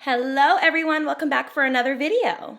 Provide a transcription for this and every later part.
Hello everyone, welcome back for another video.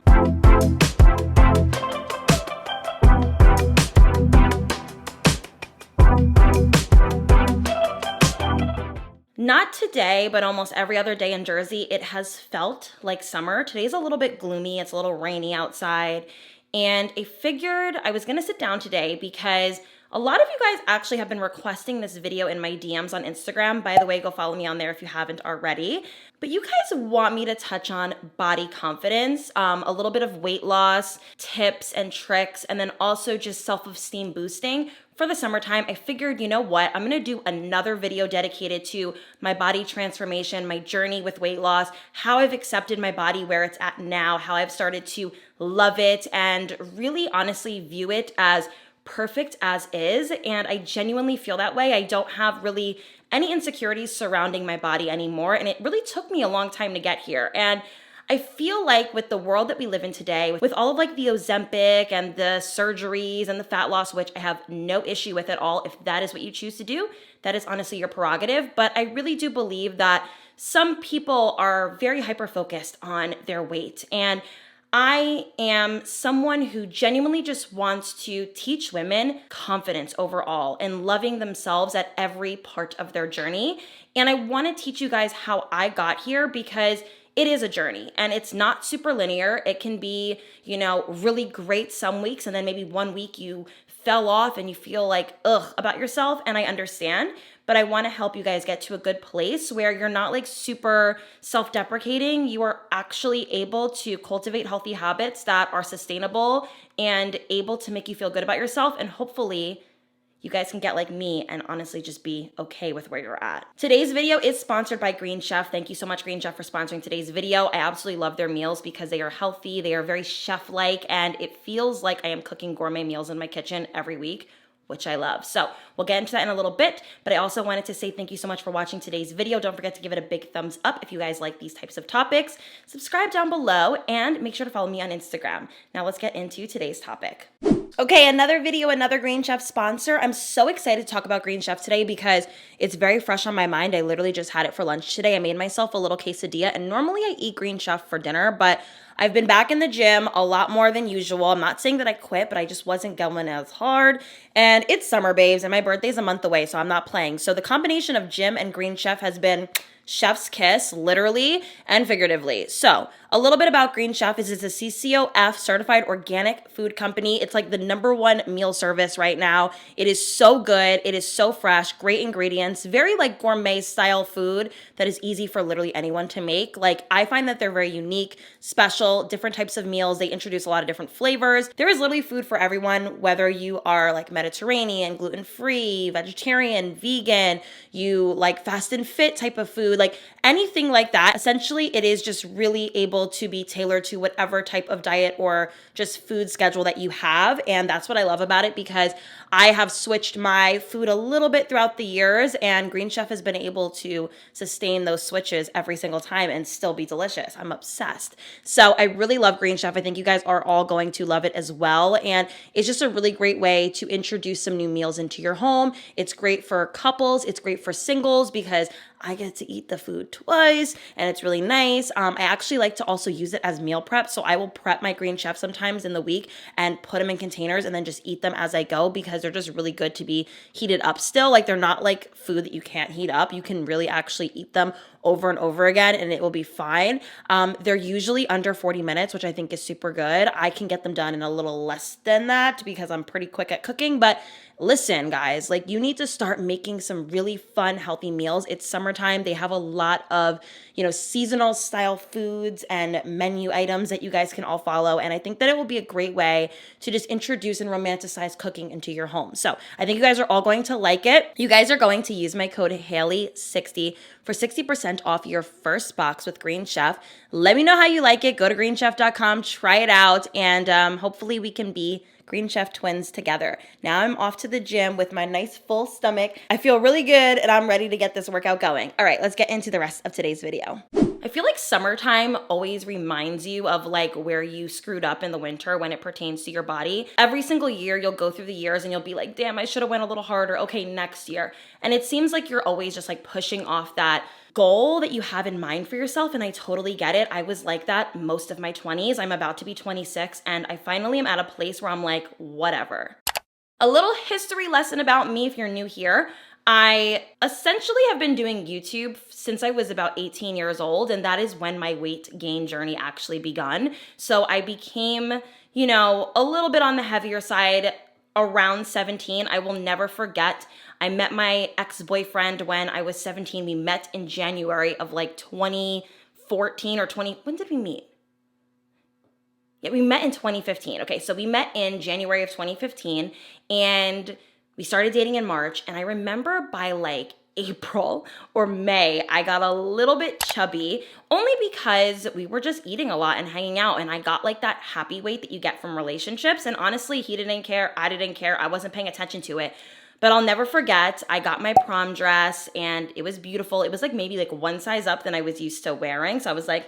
Not today, but almost every other day in Jersey, it has felt like summer. Today's a little bit gloomy, it's a little rainy outside, and I figured I was gonna sit down today because a lot of you guys actually have been requesting this video in my DMs on Instagram. By the way, go follow me on there if you haven't already. But you guys want me to touch on body confidence, a little bit of weight loss, tips and tricks, and then also just self-esteem boosting for the summertime. I figured, you know what, I'm gonna do another video dedicated to my body transformation, my journey with weight loss, how I've accepted my body where it's at now, how I've started to love it and really honestly view it as perfect as is. And I genuinely feel that way. I don't have really any insecurities surrounding my body anymore. And it really took me a long time to get here. And I feel like with the world that we live in today, with all of like the Ozempic and the surgeries and the fat loss, which I have no issue with at all, if that is what you choose to do, that is honestly your prerogative. But I really do believe that some people are very hyper-focused on their weight. And I am someone who genuinely just wants to teach women confidence overall and loving themselves at every part of their journey. And I want to teach you guys how I got here because it is a journey and it's not super linear. It can be, really great some weeks and then maybe one week you fell off and you feel like, ugh, about yourself. And I understand, but I want to help you guys get to a good place where you're not like super self-deprecating. You are actually able to cultivate healthy habits that are sustainable and able to make you feel good about yourself. And hopefully you guys can get like me and honestly just be okay with where you're at. Today's video is sponsored by Green Chef. Thank you so much, Green Chef, for sponsoring today's video. I absolutely love their meals because they are healthy, they are very chef-like, and it feels like I am cooking gourmet meals in my kitchen every week, which I love. So we'll get into that in a little bit, but I also wanted to say thank you so much for watching today's video. Don't forget to give it a big thumbs up if you guys like these types of topics. Subscribe down below and make sure to follow me on Instagram. Now let's get into today's topic. Okay, another video, another Green Chef sponsor. I'm so excited to talk about Green Chef today because it's very fresh on my mind. I literally just had it for lunch today. I made myself a little quesadilla, and normally I eat Green Chef for dinner, but I've been back in the gym a lot more than usual. I'm not saying that I quit, but I just wasn't going as hard. And it's summer, babes, and my birthday's a month away, so I'm not playing. So the combination of gym and Green Chef has been chef's kiss, literally and figuratively. So a little bit about Green Chef is it's a CCOF certified organic food company. It's like the #1 meal service right now. It is so good. It is so fresh, great ingredients, very like gourmet style food that is easy for literally anyone to make. Like I find that they're very unique, special, different types of meals. They introduce a lot of different flavors. There is literally food for everyone, whether you are like Mediterranean, gluten-free, vegetarian, vegan, you like fast and fit type of food, like anything like that. Essentially, it is just really able to be tailored to whatever type of diet or just food schedule that you have. And that's what I love about it because I have switched my food a little bit throughout the years and Green Chef has been able to sustain those switches every single time and still be delicious. I'm obsessed. So I really love Green Chef. I think you guys are all going to love it as well. And it's just a really great way to introduce some new meals into your home. It's great for couples. It's great for singles because I get to eat the food twice and it's really nice. I actually like to also use it as meal prep. So I will prep my Green Chef sometimes in the week and put them in containers and then just eat them as I go because they're just really good to be heated up still. Like they're not like food that you can't heat up. You can really actually eat them over and over again and it will be fine. They're usually under 40 minutes, which I think is super good. I can get them done in a little less than that because I'm pretty quick at cooking, but listen, guys, like you need to start making some really fun, healthy meals. It's summertime. They have a lot of, seasonal style foods and menu items that you guys can all follow. And I think that it will be a great way to just introduce and romanticize cooking into your home. So I think you guys are all going to like it. You guys are going to use my code Haley60 for 60% off your first box with Green Chef. Let me know how you like it. Go to greenchef.com, try it out, and hopefully we can be Green Chef twins together. Now I'm off to the gym with my nice full stomach. I feel really good and I'm ready to get this workout going. All right, let's get into the rest of today's video. I I feel like summertime always reminds you of like where you screwed up in the winter when it pertains to your body. Every single year you'll go through the years and you'll be like, damn, I should have went a little harder. Okay, next year. And it seems like you're always just like pushing off that goal that you have in mind for yourself. And I totally get it. I was like that most of my 20s. I'm about to be 26 and I finally am at a place where I'm like, whatever. A little history lesson about me if you're new here. I essentially have been doing YouTube since I was about 18 years old, and that is when my weight gain journey actually begun. So I became, a little bit on the heavier side around 17. I will never forget, I met my ex-boyfriend when I was 17. We met in January of like 2014 or when did we meet? Yeah, we met in 2015. Okay, so we met in January of 2015 and we started dating in March. And I remember by like April or May, I got a little bit chubby only because we were just eating a lot and hanging out. And I got like that happy weight that you get from relationships. And honestly, he didn't care. I didn't care. I wasn't paying attention to it. But I'll never forget, I got my prom dress and it was beautiful. It was like maybe like one size up than I was used to wearing. So I was like,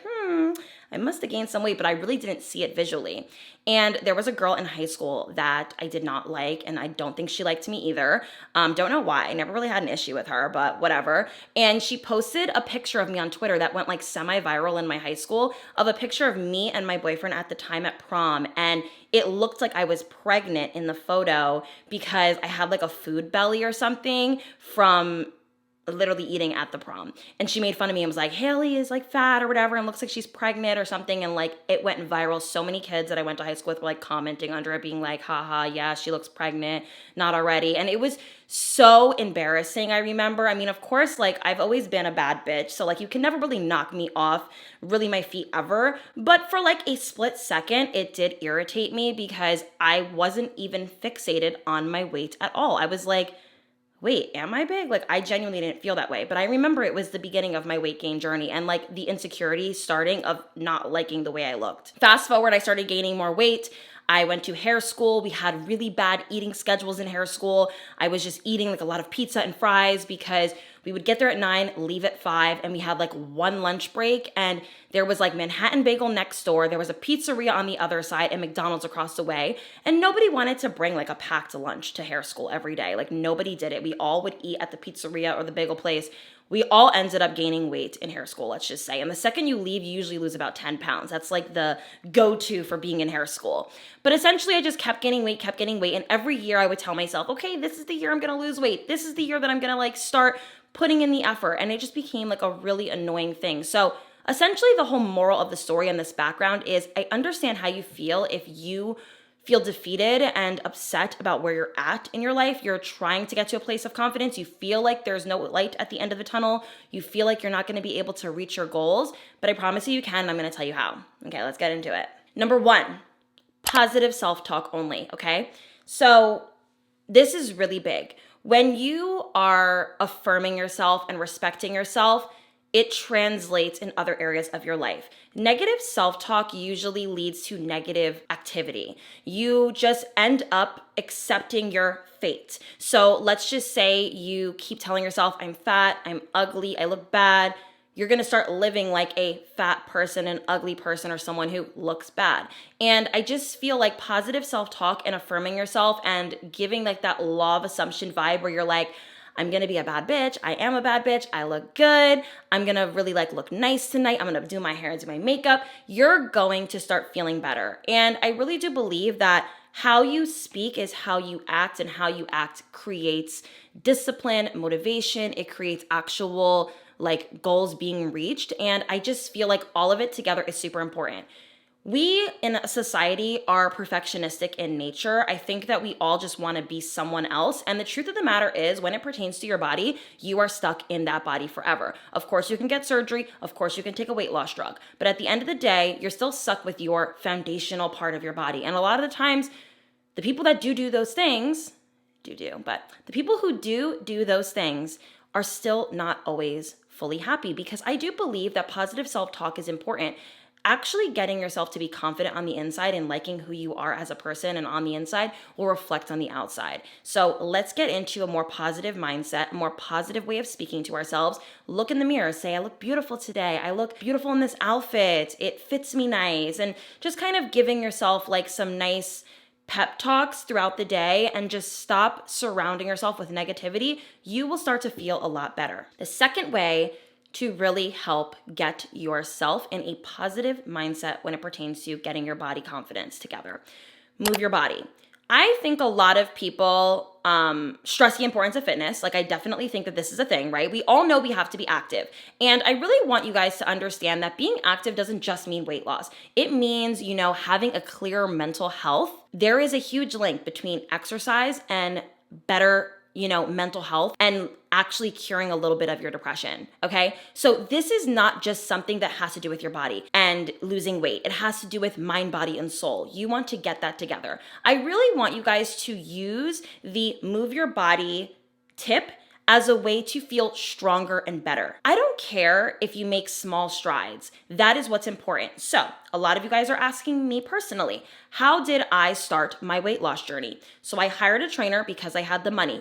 I must have gained some weight, but I really didn't see it visually. And there was a girl in high school that I did not like, and I don't think she liked me either. Don't know why. I never really had an issue with her, but whatever. And she posted a picture of me on Twitter that went like semi-viral in my high school of a picture of me and my boyfriend at the time at prom. And it looked like I was pregnant in the photo because I had like a food belly or something from literally eating at the prom. And she made fun of me and was like, Haley is like fat or whatever and looks like she's pregnant or something. And like it went viral. So many kids that I went to high school with were like commenting under it being like, haha, yeah, she looks pregnant, not already. And it was so embarrassing, I remember. I mean, of course, like I've always been a bad bitch. So like you can never really knock me off really my feet ever. But for like a split second, it did irritate me because I wasn't even fixated on my weight at all. I was like, wait, am I big? Like I genuinely didn't feel that way. But I remember it was the beginning of my weight gain journey and like the insecurity starting of not liking the way I looked. Fast forward, I started gaining more weight. I went to hair school. We had really bad eating schedules in hair school. I was just eating like a lot of pizza and fries because we would get there at 9, leave at 5, and we had like one lunch break. And there was like Manhattan Bagel next door. There was a pizzeria on the other side and McDonald's across the way. And nobody wanted to bring like a packed lunch to hair school every day. Like nobody did it. We all would eat at the pizzeria or the bagel place. We all ended up gaining weight in hair school, let's just say. And the second you leave, you usually lose about 10 pounds. That's like the go-to for being in hair school. But essentially, I just kept gaining weight. And every year I would tell myself, okay, this is the year I'm going to lose weight. This is the year that I'm going to like start putting in the effort. And it just became like a really annoying thing. So essentially, the whole moral of the story and this background is I understand how you feel if you feel defeated and upset about where you're at in your life. You're trying to get to a place of confidence. You feel like there's no light at the end of the tunnel. You feel like you're not going to be able to reach your goals, but I promise you can. And I'm going to tell you how. Okay, let's get into it. Number 1, positive self-talk only. Okay. So this is really big. When you are affirming yourself and respecting yourself, it translates in other areas of your life. Negative self-talk usually leads to negative activity. You just end up accepting your fate. So let's just say you keep telling yourself, I'm fat, I'm ugly, I look bad. You're going to start living like a fat person, an ugly person, or someone who looks bad. And I just feel like positive self-talk and affirming yourself and giving like that law of assumption vibe where you're like, I'm going to be a bad bitch. I am a bad bitch. I look good. I'm going to really like look nice tonight. I'm going to do my hair and do my makeup. You're going to start feeling better. And I really do believe that how you speak is how you act, and how you act creates discipline, motivation. It creates actual like goals being reached. And I just feel like all of it together is super important. We in a society are perfectionistic in nature. I think that we all just want to be someone else. And the truth of the matter is, when it pertains to your body, you are stuck in that body forever. Of course, you can get surgery. Of course, you can take a weight loss drug. But at the end of the day, you're still stuck with your foundational part of your body. And a lot of the times, the people that do those things, but the people who do those things are still not always fully happy, because I do believe that positive self-talk is important. actually getting yourself to be confident on the inside and liking who you are as a person and on the inside will reflect on the outside. So let's get into a more positive mindset, a more positive way of speaking to ourselves. Look in the mirror, say, I look beautiful today. I look beautiful in this outfit. It fits me nice. And just kind of giving yourself like some nice pep talks throughout the day and just stop surrounding yourself with negativity, you will start to feel a lot better. The second way to really help get yourself in a positive mindset when it pertains to getting your body confidence together. Move your body. I think a lot of people stress the importance of fitness. Like, I definitely think that this is a thing, right? We all know we have to be active. And I really want you guys to understand that being active doesn't just mean weight loss. It means, having a clear mental health. There is a huge link between exercise and better mental health and actually curing a little bit of your depression, okay? So this is not just something that has to do with your body and losing weight. It has to do with mind, body, and soul. You want to get that together. I really want you guys to use the move your body tip as a way to feel stronger and better. I don't care if you make small strides. That is what's important. So a lot of you guys are asking me personally, how did I start my weight loss journey? So I hired a trainer because I had the money.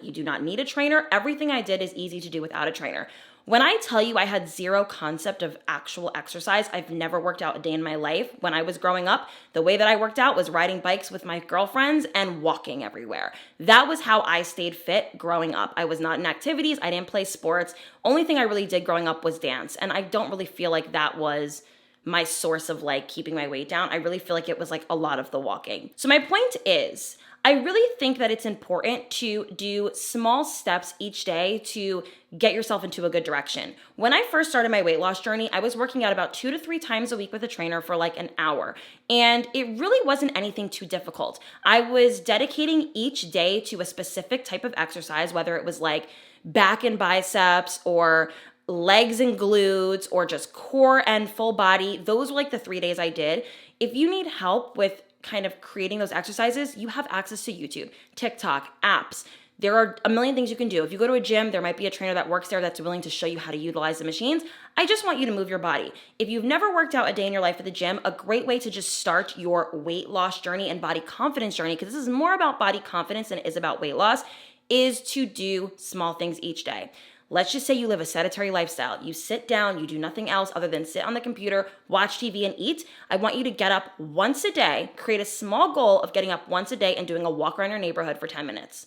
You do not need a trainer. Everything I did is easy to do without a trainer. When I tell you I had zero concept of actual exercise, I've never worked out a day in my life. When I was growing up, the way that I worked out was riding bikes with my girlfriends and walking everywhere. That was how I stayed fit growing up. I was not in activities. I didn't play sports. Only thing I really did growing up was dance. And I don't really feel like that was my source of like keeping my weight down. I really feel like it was like a lot of the walking. So my point is, I really think that it's important to do small steps each day to get yourself into a good direction. When I first started my weight loss journey, I was working out about 2 to 3 times a week with a trainer for like an hour. And it really wasn't anything too difficult. I was dedicating each day to a specific type of exercise, whether it was like back and biceps or legs and glutes or just core and full body. Those were like the 3 days I did. If you need help with kind of creating those exercises, you have access to YouTube, TikTok, apps. There are a million things you can do. If you go to a gym, there might be a trainer that works there that's willing to show you how to utilize the machines. I just want you to move your body. If you've never worked out a day in your life at the gym, a great way to just start your weight loss journey and body confidence journey, because this is more about body confidence than it is about weight loss, is to do small things each day. Let's just say you live a sedentary lifestyle. You sit down, you do nothing else other than sit on the computer, watch TV, and eat. I want you to get up once a day, create a small goal of getting up once a day and doing a walk around your neighborhood for 10 minutes.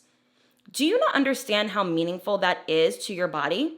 Do you not understand how meaningful that is to your body?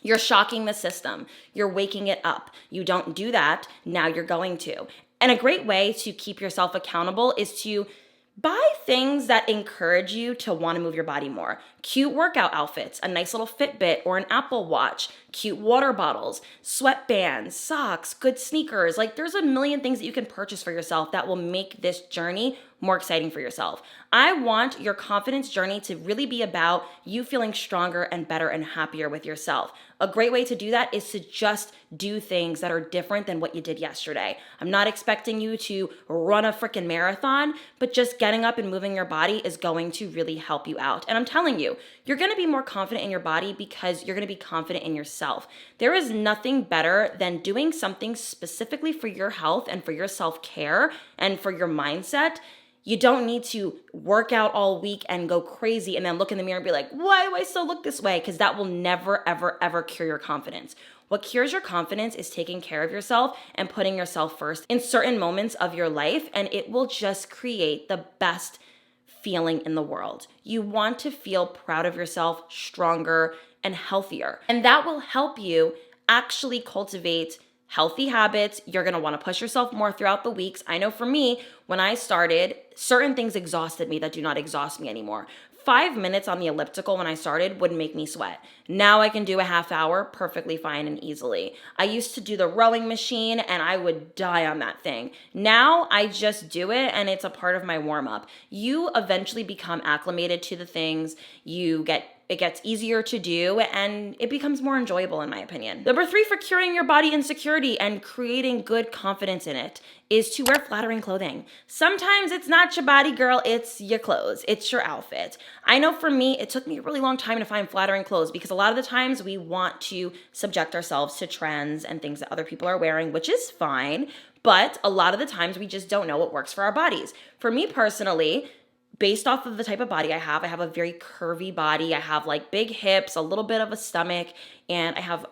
You're shocking the system. You're waking it up. You don't do that, now you're going to. And a great way to keep yourself accountable is to buy things that encourage you to want to move your body more. Cute workout outfits, a nice little Fitbit or an Apple Watch, cute water bottles, sweatbands, socks, good sneakers. Like, there's a million things that you can purchase for yourself that will make this journey more exciting for yourself. I want your confidence journey to really be about you feeling stronger and better and happier with yourself. A great way to do that is to just do things that are different than what you did yesterday. I'm not expecting you to run a freaking marathon, but just getting up and moving your body is going to really help you out. And I'm telling you, you're going to be more confident in your body because you're going to be confident in yourself. There is nothing better than doing something specifically for your health and for your self-care and for your mindset. You don't need to work out all week and go crazy and then look in the mirror and be like, why do I still look this way? Because that will never, ever, ever cure your confidence. What cures your confidence is taking care of yourself and putting yourself first in certain moments of your life, and it will just create the best feeling in the world. You want to feel proud of yourself, stronger, and healthier. And that will help you actually cultivate healthy habits. You're going to want to push yourself more throughout the weeks. I know for me, when I started, certain things exhausted me that do not exhaust me anymore. 5 minutes on the elliptical when I started would make me sweat. Now I can do a half hour perfectly fine and easily. I used to do the rowing machine and I would die on that thing. Now I just do it and it's a part of my warm up. You eventually become acclimated to the things. You get it gets easier to do, and it becomes more enjoyable in my opinion. Number 3 for curing your body insecurity and creating good confidence in it is to wear flattering clothing. Sometimes it's not your body, girl, it's your clothes, it's your outfit. I know for me, it took me a really long time to find flattering clothes because a lot of the times we want to subject ourselves to trends and things that other people are wearing, which is fine, but a lot of the times we just don't know what works for our bodies. For me personally, based off of the type of body I have a very curvy body. I have like big hips, a little bit of a stomach, and I have,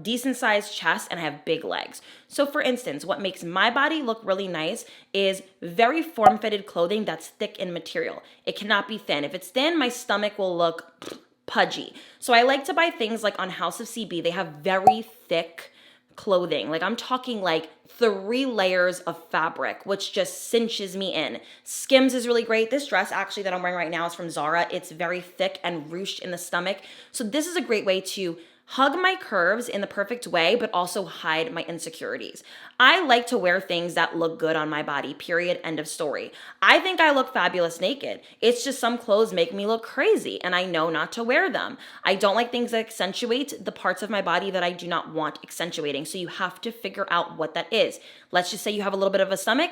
decent sized chest, and I have big legs. So for instance, what makes my body look really nice is very form-fitted clothing that's thick in material. It cannot be thin. If it's thin, my stomach will look pudgy. So I like to buy things like on House of CB. They have very thick clothing. Like I'm talking like 3 layers of fabric, which just cinches me in. Skims is really great. This dress actually that I'm wearing right now is from Zara. It's very thick and ruched in the stomach. So this is a great way to hug my curves in the perfect way, but also hide my insecurities. I like to wear things that look good on my body, period, end of story. I think I look fabulous naked. It's just some clothes make me look crazy, and I know not to wear them. I don't like things that accentuate the parts of my body that I do not want accentuating, so you have to figure out what that is. Let's just say you have a little bit of a stomach.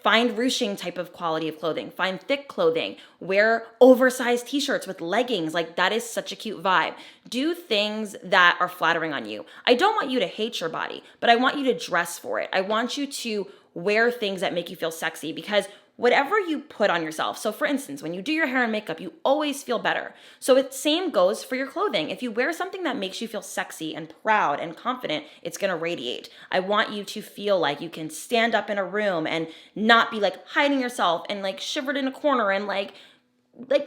Find ruching type of quality of clothing. Find thick clothing. Wear oversized t-shirts with leggings. Like that is such a cute vibe. Do things that are flattering on you. I don't want you to hate your body, but I want you to dress for it. I want you to wear things that make you feel sexy because whatever you put on yourself. So for instance, when you do your hair and makeup, you always feel better. So it same goes for your clothing. If you wear something that makes you feel sexy and proud and confident, it's gonna radiate. I want you to feel like you can stand up in a room and not be like hiding yourself and like shivered in a corner and like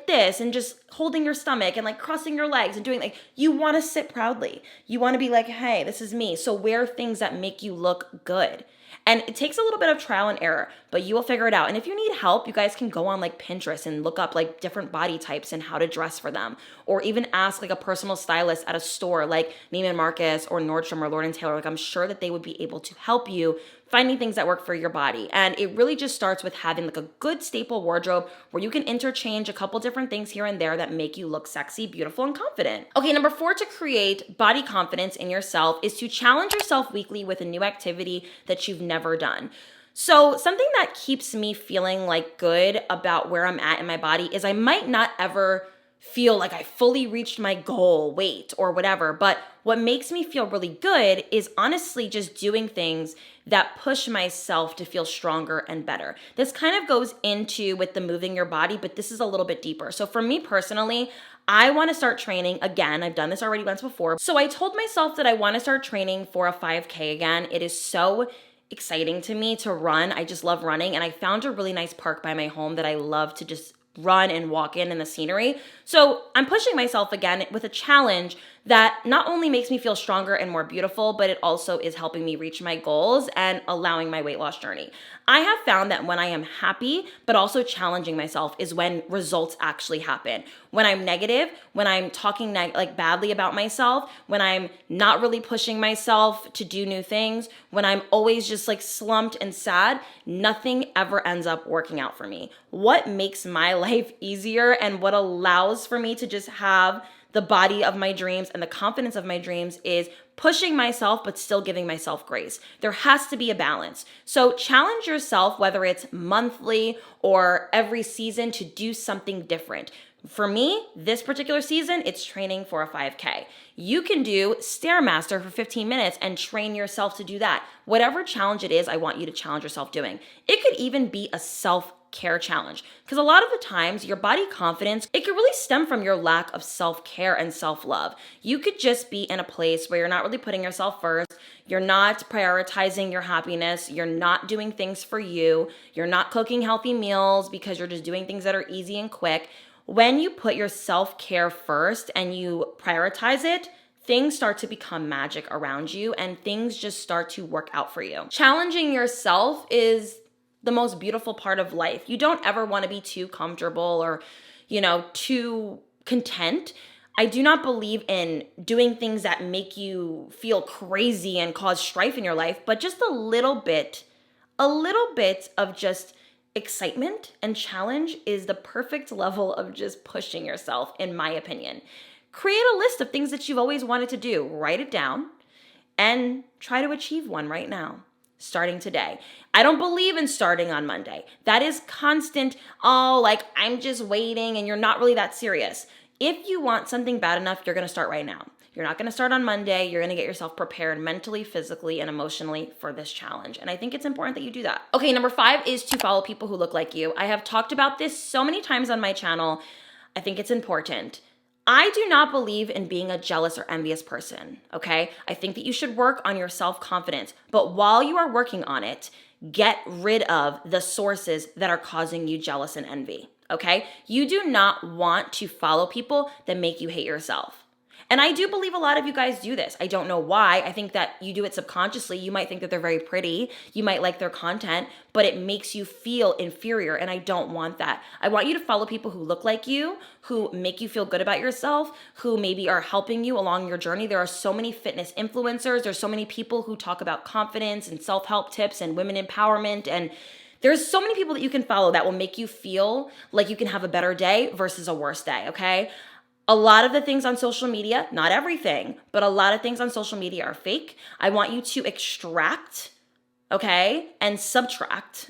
this and just holding your stomach and like crossing your legs and doing you want to sit proudly. You want to be like, hey, this is me. So wear things that make you look good. And it takes a little bit of trial and error, but you will figure it out. And if you need help, you guys can go on like Pinterest and look up like different body types and how to dress for them. Or even ask like a personal stylist at a store like Neiman Marcus or Nordstrom or Lord & Taylor. Like I'm sure that they would be able to help you finding things that work for your body. And it really just starts with having like a good staple wardrobe where you can interchange a couple different things here and there that make you look sexy, beautiful, and confident. Okay, number 4 to create body confidence in yourself is to challenge yourself weekly with a new activity that you've never done. So something that keeps me feeling like good about where I'm at in my body is I might not ever feel like I fully reached my goal weight or whatever, but what makes me feel really good is honestly just doing things that push myself to feel stronger and better. This kind of goes into with the moving your body, but this is a little bit deeper. So for me personally, I want to start training again. I've done this already once before. So I told myself that I want to start training for a 5K again. It is so exciting to me to run. I just love running, and I found a really nice park by my home that I love to just run and walk in the scenery. So I'm pushing myself again with a challenge that not only makes me feel stronger and more beautiful, but it also is helping me reach my goals and allowing my weight loss journey. I have found that when I am happy, but also challenging myself is when results actually happen. When I'm negative, when I'm talking badly about myself, when I'm not really pushing myself to do new things, when I'm always just like slumped and sad, nothing ever ends up working out for me. What makes my life easier and what allows for me to just have the body of my dreams and the confidence of my dreams is pushing myself, but still giving myself grace. There has to be a balance. So challenge yourself, whether it's monthly or every season, to do something different. For me, this particular season, it's training for a 5K. You can do Stairmaster for 15 minutes and train yourself to do that. Whatever challenge it is, I want you to challenge yourself doing. It could even be a self-care challenge, because a lot of the times your body confidence, it could really stem from your lack of self-care and self-love. You could just be in a place where you're not really putting yourself first. You're not prioritizing your happiness. You're not doing things for you. You're not cooking healthy meals because you're just doing things that are easy and quick. When you put your self-care first and you prioritize it, things start to become magic around you and things just start to work out for you. Challenging yourself is the most beautiful part of life. You don't ever want to be too comfortable or, too content. I do not believe in doing things that make you feel crazy and cause strife in your life, but just a little bit of just excitement and challenge is the perfect level of just pushing yourself, in my opinion. Create a list of things that you've always wanted to do. Write it down and try to achieve one right now, starting today. I don't believe in starting on Monday. That is constant, oh, like I'm just waiting and you're not really that serious. If you want something bad enough, you're going to start right now. You're not going to start on Monday. You're going to get yourself prepared mentally, physically, and emotionally for this challenge. And I think it's important that you do that. Okay, number 5 is to follow people who look like you. I have talked about this so many times on my channel. I think it's important. I do not believe in being a jealous or envious person, okay? I think that you should work on your self-confidence. But while you are working on it, get rid of the sources that are causing you jealous and envy, okay? You do not want to follow people that make you hate yourself. And I do believe a lot of you guys do this. I don't know why. I think that you do it subconsciously. You might think that they're very pretty. You might like their content, but it makes you feel inferior. And I don't want that. I want you to follow people who look like you, who make you feel good about yourself, who maybe are helping you along your journey. There are so many fitness influencers. There's so many people who talk about confidence and self-help tips and women empowerment. And there's so many people that you can follow that will make you feel like you can have a better day versus a worse day, okay? A lot of the things on social media, not everything, but a lot of things on social media are fake. I want you to extract, okay, and subtract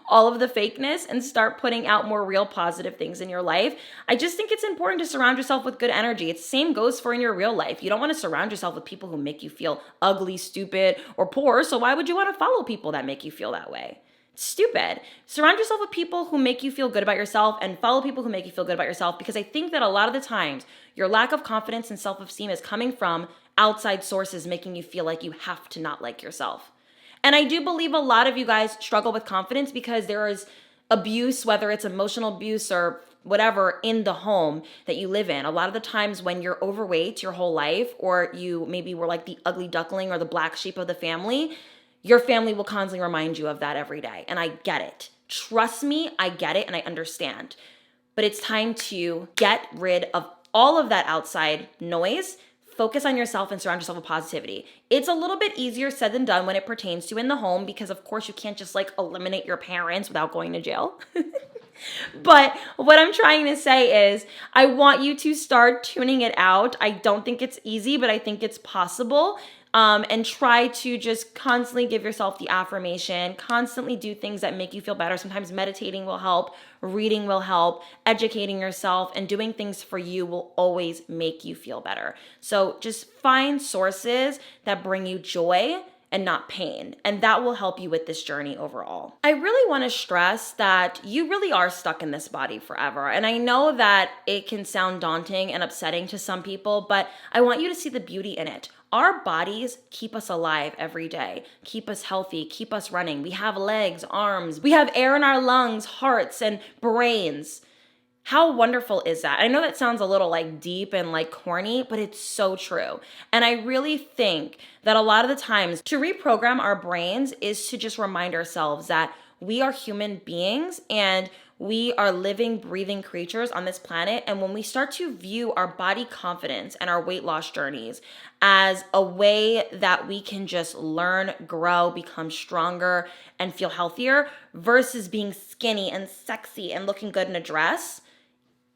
all of the fakeness and start putting out more real positive things in your life. I just think it's important to surround yourself with good energy. It's the same goes for in your real life. You don't want to surround yourself with people who make you feel ugly, stupid, or poor. So why would you want to follow people that make you feel that way? Stupid. Surround yourself with people who make you feel good about yourself and follow people who make you feel good about yourself, because I think that a lot of the times your lack of confidence and self-esteem is coming from outside sources making you feel like you have to not like yourself. And I do believe a lot of you guys struggle with confidence because there is abuse, whether it's emotional abuse or whatever, in the home that you live in. A lot of the times when you're overweight your whole life, or you maybe were like the ugly duckling or the black sheep of the family, your family will constantly remind you of that every day. And I get it. Trust me, I get it and I understand. But it's time to get rid of all of that outside noise. Focus on yourself and surround yourself with positivity. It's a little bit easier said than done when it pertains to in the home, because of course you can't just like eliminate your parents without going to jail. But what I'm trying to say is I want you to start tuning it out. I don't think it's easy, but I think it's possible. And try to just constantly give yourself the affirmation, constantly do things that make you feel better. Sometimes meditating will help, reading will help, educating yourself, and doing things for you will always make you feel better. So just find sources that bring you joy and not pain. And that will help you with this journey overall. I really want to stress that you really are stuck in this body forever. And I know that it can sound daunting and upsetting to some people, but I want you to see the beauty in it. Our bodies keep us alive every day, keep us healthy, keep us running. We have legs, arms, we have air in our lungs, hearts, and brains. How wonderful is that? I know that sounds a little like deep and like corny, but it's so true. And I really think that a lot of the times to reprogram our brains is to just remind ourselves that we are human beings and we are living, breathing creatures on this planet. And when we start to view our body confidence and our weight loss journeys as a way that we can just learn, grow, become stronger, and feel healthier versus being skinny and sexy and looking good in a dress,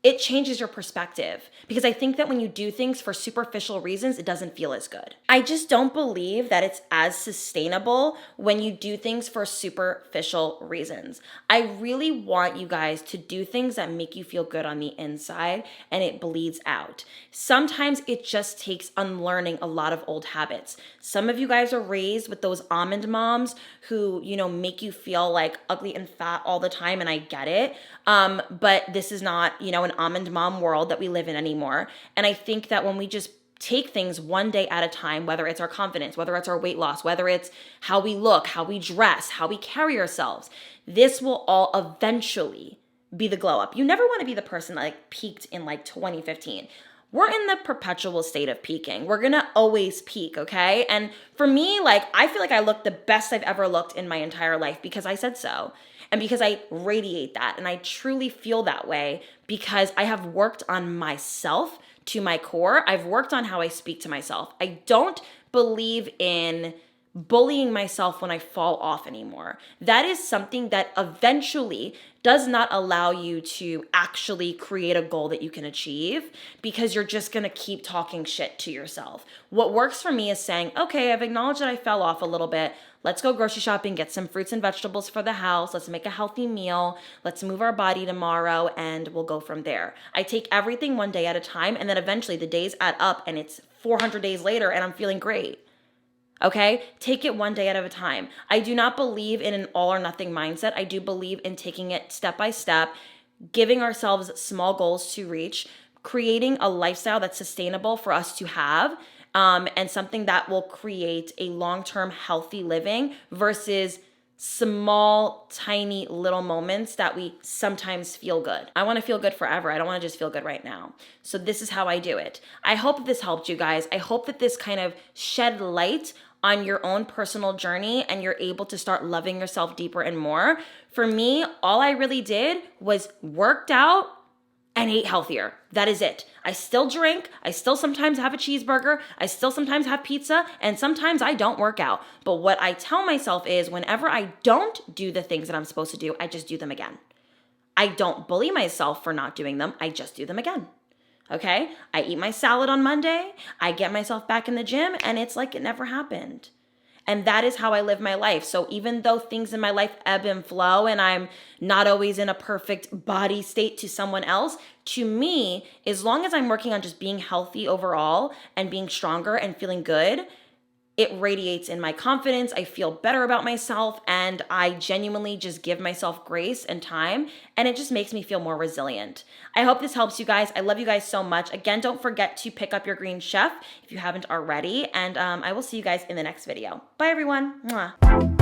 it changes your perspective. Because I think that when you do things for superficial reasons, it doesn't feel as good. I just don't believe that it's as sustainable when you do things for superficial reasons. I really want you guys to do things that make you feel good on the inside and it bleeds out. Sometimes it just takes unlearning a lot of old habits. Some of you guys are raised with those almond moms who, make you feel like ugly and fat all the time, and I get it. But this is not, an almond mom world that we live in anymore. And I think that when we just take things one day at a time, whether it's our confidence, whether it's our weight loss, whether it's how we look, how we dress, how we carry ourselves, this will all eventually be the glow up. You never want to be the person that peaked in 2015. We're in the perpetual state of peaking. We're going to always peak, okay? And for me, I feel like I look the best I've ever looked in my entire life because I said so. And because I radiate that. And I truly feel that way because I have worked on myself to my core. I've worked on how I speak to myself. I don't believe in bullying myself when I fall off anymore. That is something that eventually does not allow you to actually create a goal that you can achieve, because you're just gonna keep talking shit to yourself. What works for me is saying, okay, I've acknowledged that I fell off a little bit. Let's go grocery shopping, get some fruits and vegetables for the house. Let's make a healthy meal. Let's move our body tomorrow, and we'll go from there. I take everything one day at a time, and then eventually the days add up and it's 400 days later and I'm feeling great. Okay? Take it one day at a time. I do not believe in an all or nothing mindset. I do believe in taking it step by step, giving ourselves small goals to reach, creating a lifestyle that's sustainable for us to have, and something that will create a long-term healthy living versus small, tiny little moments that we sometimes feel good. I want to feel good forever. I don't want to just feel good right now. So this is how I do it. I hope this helped you guys. I hope that this kind of shed light on your own personal journey and you're able to start loving yourself deeper and more. For me, all I really did was worked out and ate healthier. That is it. I still drink. I still sometimes have a cheeseburger. I still sometimes have pizza. And sometimes I don't work out. But what I tell myself is whenever I don't do the things that I'm supposed to do, I just do them again. I don't bully myself for not doing them. I just do them again. Okay? I eat my salad on Monday. I get myself back in the gym and it's like it never happened. And that is how I live my life. So even though things in my life ebb and flow and I'm not always in a perfect body state to someone else, to me, as long as I'm working on just being healthy overall and being stronger and feeling good, it radiates in my confidence. I feel better about myself and I genuinely just give myself grace and time, and it just makes me feel more resilient. I hope this helps you guys. I love you guys so much. Again, don't forget to pick up your Green Chef if you haven't already, and I will see you guys in the next video. Bye everyone. Mwah.